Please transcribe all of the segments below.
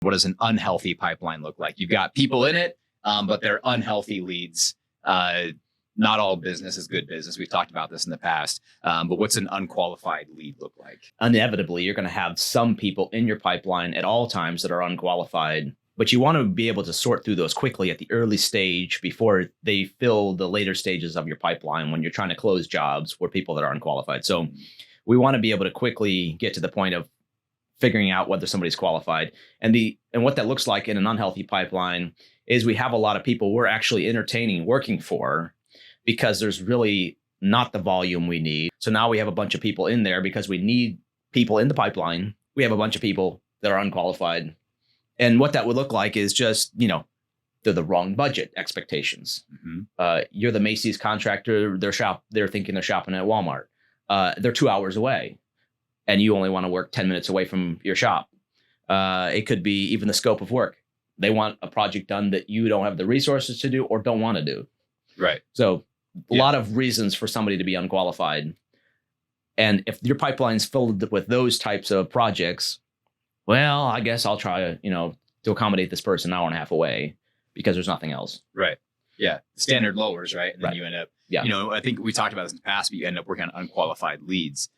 What does an unhealthy pipeline look like? You've got people in it, but they're unhealthy leads. Not all business is good business. We've talked about this in the past. But what's an unqualified lead look like? Inevitably, you're going to have some people in your pipeline at all times that are unqualified, but you want to be able to sort through those quickly at the early stage before they fill the later stages of your pipeline when you're trying to close jobs for people that are unqualified. So we want to be able to quickly get to the point of figuring out whether somebody's qualified. And what that looks like in an unhealthy pipeline is we have a lot of people we're actually entertaining working for because there's really not the volume we need. So now we have a bunch of people in there because we need people in the pipeline. We have a bunch of people that are unqualified. And what that would look like is just, they're the wrong budget expectations. Mm-hmm. You're the Macy's contractor. They're thinking they're shopping at Walmart. They're 2 hours away and you only want to work 10 minutes away from your shop. It could be even the scope of work. They want a project done that you don't have the resources to do or don't want to do. Right. So a lot of reasons for somebody to be unqualified. And if your pipeline's filled with those types of projects, well, I guess I'll try, to accommodate this person an hour and a half away because there's nothing else. Right. Yeah. Standard lowers, right? And then you end up, yeah. I think we talked about this in the past, but you end up working on unqualified leads.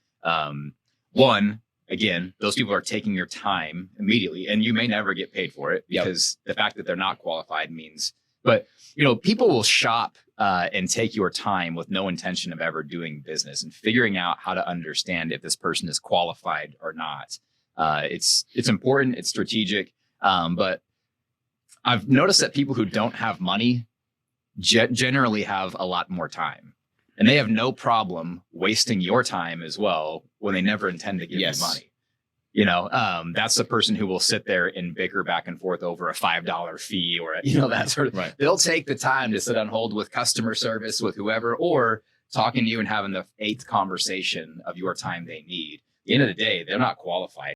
One, again, those people are taking your time immediately and you may never get paid for it because the fact that they're not qualified means, but people will shop and take your time with no intention of ever doing business and figuring out how to understand if this person is qualified or not. It's important. It's strategic. But I've noticed that people who don't have money generally have a lot more time and they have no problem wasting your time as well when they never intend to give you money. That's the person who will sit there and bicker back and forth over a $5 fee or, that sort of, right. They'll take the time to sit on hold with customer service with whoever, or talking to you and having the 8th conversation of your time they need. At the end of the day, they're not qualified.